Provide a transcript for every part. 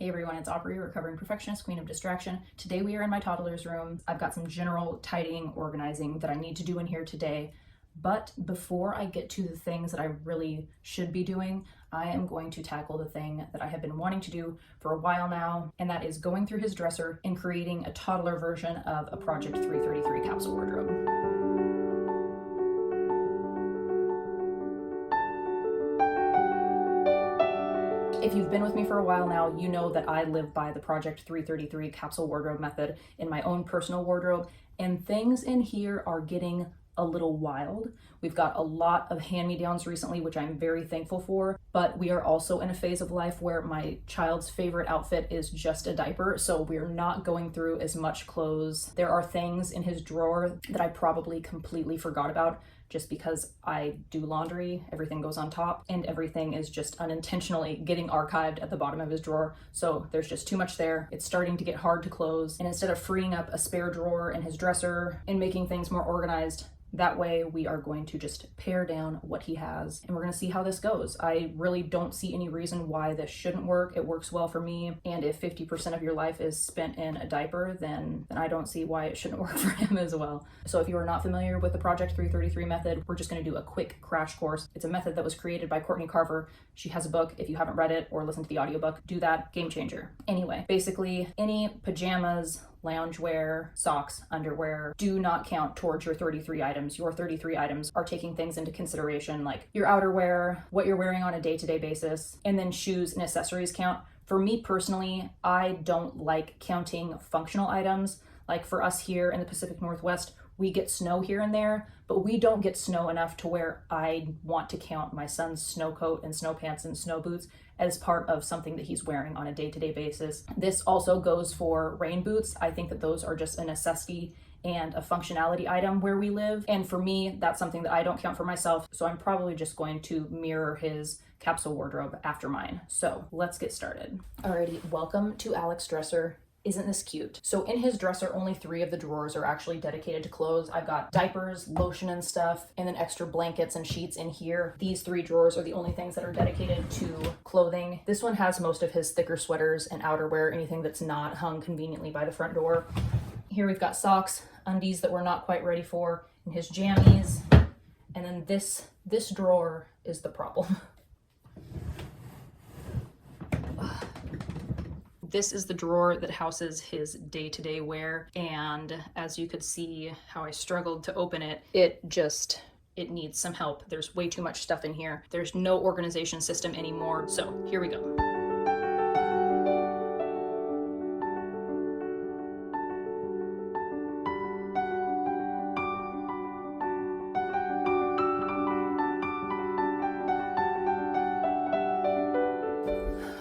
Hey everyone, it's Aubrey, recovering perfectionist, queen of distraction. Today we are in my toddler's room. I've got some general tidying, organizing that I need to do in here today. But before I get to the things that I really should be doing, I am going to tackle the thing that I have been wanting to do for a while now, and that is going through his dresser and creating a toddler version of a Project 333 capsule wardrobe. If you've been with me for a while now, you know that I live by the Project 333 capsule wardrobe method in my own personal wardrobe, and things in here are getting a little wild. We've got a lot of hand-me-downs recently, which I'm very thankful for, but we are also in a phase of life where my child's favorite outfit is just a diaper, so we're not going through as much clothes. There are things in his drawer that I probably completely forgot about just because I do laundry, everything goes on top, and everything is just unintentionally getting archived at the bottom of his drawer. So there's just too much there. It's starting to get hard to close. And instead of freeing up a spare drawer in his dresser and making things more organized, that way we are going to just pare down what he has and we're going to see how this goes. I really don't see any reason why this shouldn't work. It works well for me. And if 50% of your life is spent in a diaper, then I don't see why it shouldn't work for him as well. So if you are not familiar with the Project 333 method, we're just going to do a quick crash course. It's a method that was created by Courtney Carver. She has a book. If you haven't read it or listened to the audiobook, do that. Game changer. Anyway, basically any pajamas, loungewear, socks, underwear do not count towards your 33 items. Your 33 items are taking things into consideration like your outerwear, what you're wearing on a day-to-day basis, and then shoes and accessories count. For me personally, I don't like counting functional items. Like for us here in the Pacific Northwest, we get snow here and there, but we don't get snow enough to where I want to count my son's snow coat and snow pants and snow boots as part of something that he's wearing on a day-to-day basis. This also goes for rain boots. I think that those are just a necessity and a functionality item where we live. And for me, that's something that I don't count for myself. So I'm probably just going to mirror his capsule wardrobe after mine. So let's get started. Alrighty, welcome to Alex's dresser. Isn't this cute? So in his dresser, only 3 of the drawers are actually dedicated to clothes. I've got diapers, lotion and stuff, and then extra blankets and sheets in here. These 3 drawers are the only things that are dedicated to clothing. This one has most of his thicker sweaters and outerwear, anything that's not hung conveniently by the front door. Here we've got socks, undies that we're not quite ready for, and his jammies. And then this drawer is the problem. This is the drawer that houses his day-to-day wear, and as you could see how I struggled to open it, it needs some help. There's way too much stuff in here. There's no organization system anymore, so here we go.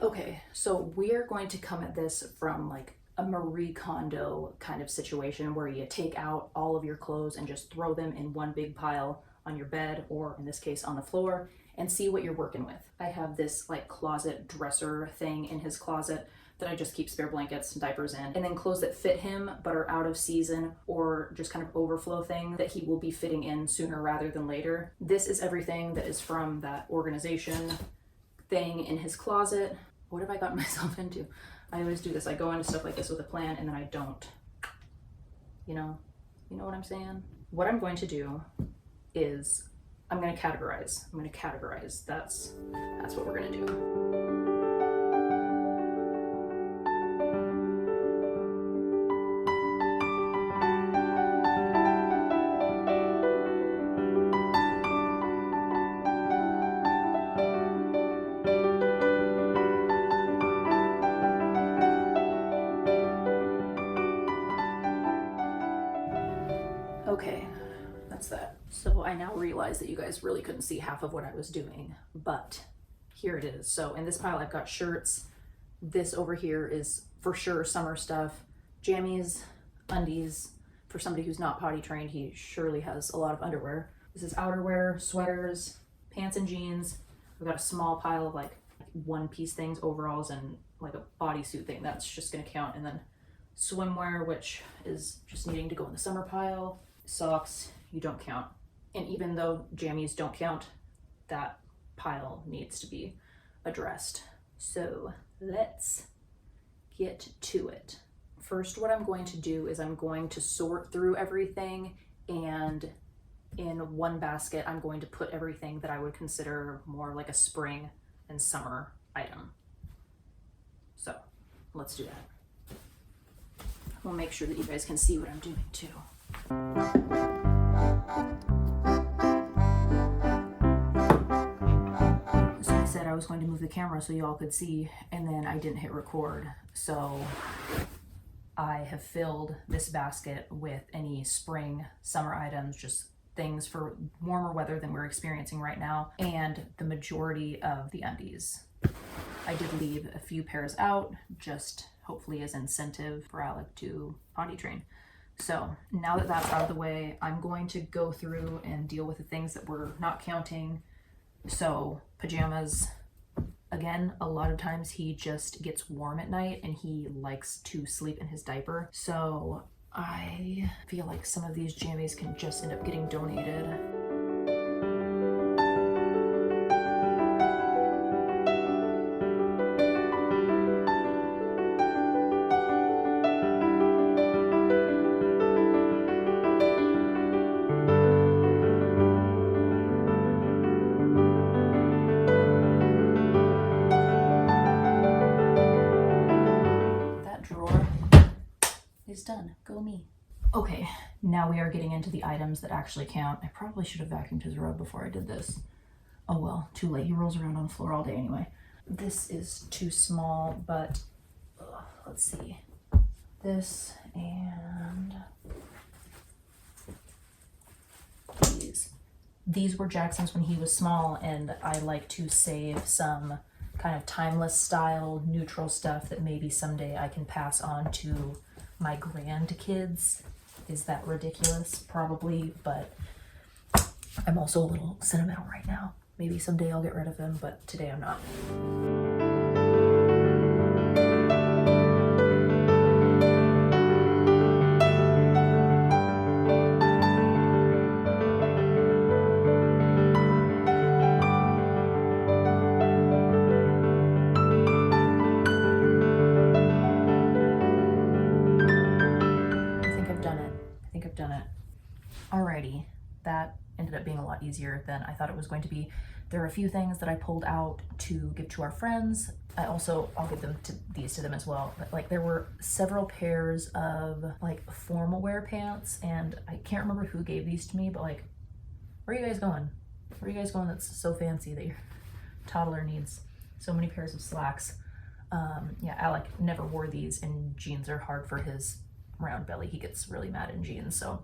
Okay, so we're going to come at this from like a Marie Kondo kind of situation where you take out all of your clothes and just throw them in one big pile on your bed, or in this case on the floor, and see what you're working with. I have this like closet dresser thing in his closet that I just keep spare blankets and diapers in, and then clothes that fit him but are out of season or just kind of overflow thing that he will be fitting in sooner rather than later. This is everything that is from that organization thing in his closet. What have I gotten myself into? I always do this. I go into stuff like this with a plan and then I don't. You know what I'm saying? What I'm going to do is I'm going to categorize. That's what we're going to do. Okay, that's that. So I now realize that you guys really couldn't see half of what I was doing, but here it is. So in this pile, I've got shirts. This over here is for sure summer stuff, jammies, undies. For somebody who's not potty trained, he surely has a lot of underwear. This is outerwear, sweaters, pants and jeans. I've got a small pile of like one-piece things, overalls, and like a bodysuit thing. That's just gonna count. And then swimwear, which is just needing to go in the summer pile. Socks, you don't count. And even though jammies don't count, that pile needs to be addressed. So let's get to it. First, what I'm going to do is I'm going to sort through everything, and in one basket, I'm going to put everything that I would consider more like a spring and summer item. So let's do that. We'll make sure that you guys can see what I'm doing too. So I said I was going to move the camera so y'all could see, and then I didn't hit record. So I have filled this basket with any spring, summer items, just things for warmer weather than we're experiencing right now, and the majority of the undies. I did leave a few pairs out, just hopefully as incentive for Alec to potty train. So now that that's out of the way, I'm going to go through and deal with the things that we're not counting. So pajamas, again, a lot of times he just gets warm at night and he likes to sleep in his diaper. So I feel like some of these jammies can just end up getting donated. Done. Go me. Okay, now we are getting into the items that actually count. I probably should have vacuumed his rug before I did this. Oh well, too late. He rolls around on the floor all day anyway. This is too small, but let's see. This and these. These were Jackson's when he was small, and I like to save some kind of timeless style, neutral stuff that maybe someday I can pass on to my grandkids. Is that ridiculous? Probably, but I'm also a little sentimental right now. Maybe someday I'll get rid of them, but today I'm not. Alrighty, that ended up being a lot easier than I thought it was going to be. There are a few things that I pulled out to give to our friends. I'll give these to them as well. But like there were several pairs of like formal wear pants, and I can't remember who gave these to me, but like, where are you guys going? Where are you guys going that's so fancy that your toddler needs so many pairs of slacks? Yeah, Alec never wore these, and jeans are hard for his round belly. He gets really mad in jeans, so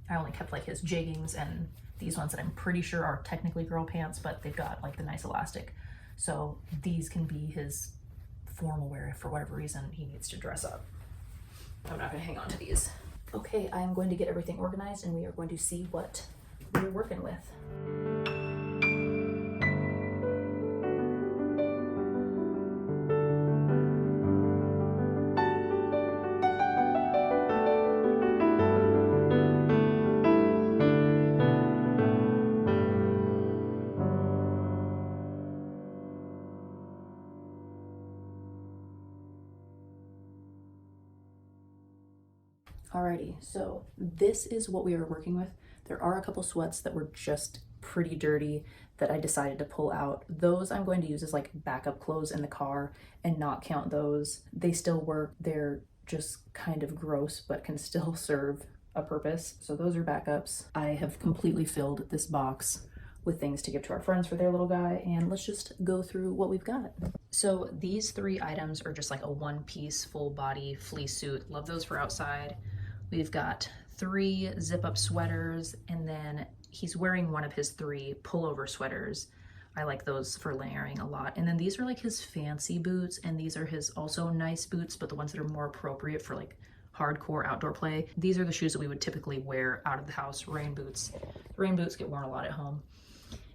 I only kept like his jeggings and these ones that I'm pretty sure are technically girl pants, but they've got like the nice elastic. So these can be his formal wear if for whatever reason he needs to dress up. I'm not gonna hang on to these. Okay, I'm going to get everything organized and we are going to see what we're working with. Alrighty, so this is what we are working with. There are a couple sweats that were just pretty dirty that I decided to pull out. Those I'm going to use as like backup clothes in the car and not count those. They still work. They're just kind of gross, but can still serve a purpose. So those are backups. I have completely filled this box with things to give to our friends for their little guy, and let's just go through what we've got. So these 3 items are just like a one-piece full body fleece suit. Love those for outside. We've got 3 zip-up sweaters, and then he's wearing one of his 3 pullover sweaters. I like those for layering a lot. And then these are like his fancy boots, and these are his also nice boots, but the ones that are more appropriate for like hardcore outdoor play. These are the shoes that we would typically wear out of the house, rain boots. Rain boots get worn a lot at home.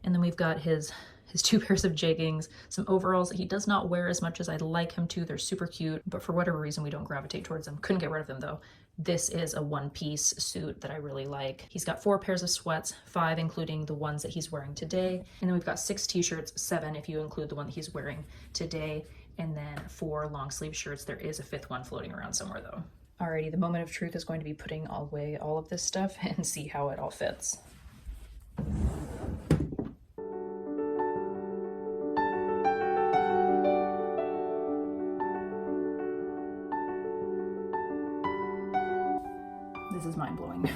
And then we've got his 2 pairs of jeggings, some overalls that he does not wear as much as I'd like him to. They're super cute, but for whatever reason, we don't gravitate towards them. Couldn't get rid of them though. This is a one-piece suit that I really like. He's got 4 pairs of sweats, 5 including the ones that he's wearing today. And then we've got 6 t-shirts, 7 if you include the one that he's wearing today. and then 4 long sleeve shirts. There is a 5th one floating around somewhere though. Alrighty, the moment of truth is going to be putting away all of this stuff and see how it all fits. This is mind-blowing.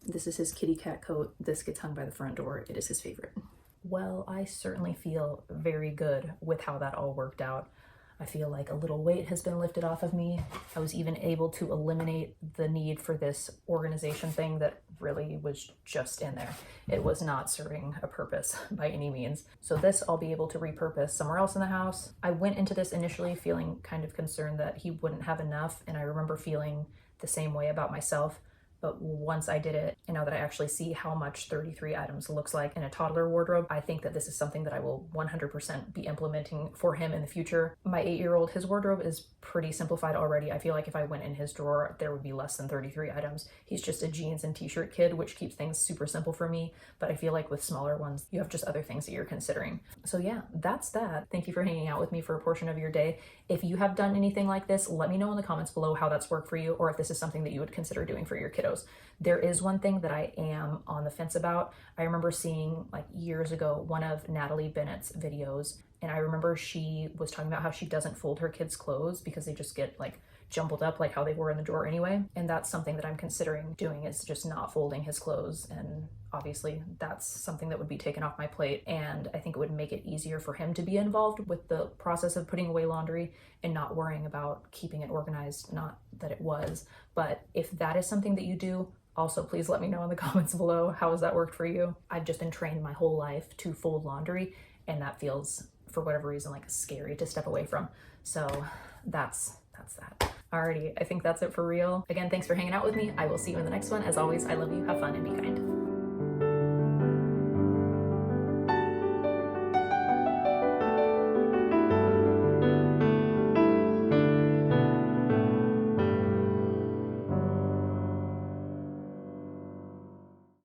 This is his kitty cat coat. This gets hung by the front door. It is his favorite. Well, I certainly feel very good with how that all worked out. I feel like a little weight has been lifted off of me. I was even able to eliminate the need for this organization thing that really was just in there. It was not serving a purpose by any means. So this I'll be able to repurpose somewhere else in the house. I went into this initially feeling kind of concerned that he wouldn't have enough, and I remember feeling the same way about myself. But once I did it, and now that I actually see how much 33 items looks like in a toddler wardrobe, I think that this is something that I will 100% be implementing for him in the future. My 8-year-old, his wardrobe is pretty simplified already. I feel like if I went in his drawer, there would be less than 33 items. He's just a jeans and t-shirt kid, which keeps things super simple for me. But I feel like with smaller ones, you have just other things that you're considering. So yeah, that's that. Thank you for hanging out with me for a portion of your day. If you have done anything like this, let me know in the comments below how that's worked for you, or if this is something that you would consider doing for your kiddos. There is one thing that I am on the fence about. I remember seeing like years ago one of Natalie Bennett's videos, and I remember she was talking about how she doesn't fold her kids' clothes because they just get like jumbled up like how they were in the drawer anyway. And that's something that I'm considering doing, is just not folding his clothes. And obviously that's something that would be taken off my plate, and I think it would make it easier for him to be involved with the process of putting away laundry and not worrying about keeping it organized. Not that it was, but if that is something that you do, also please let me know in the comments below how has that worked for you. I've just been trained my whole life to fold laundry, and that feels, for whatever reason, like scary to step away from. So that's that. Alrighty, I think that's it for real. Again, thanks for hanging out with me. I will see you in the next one. As always, I love you, have fun, and be kind.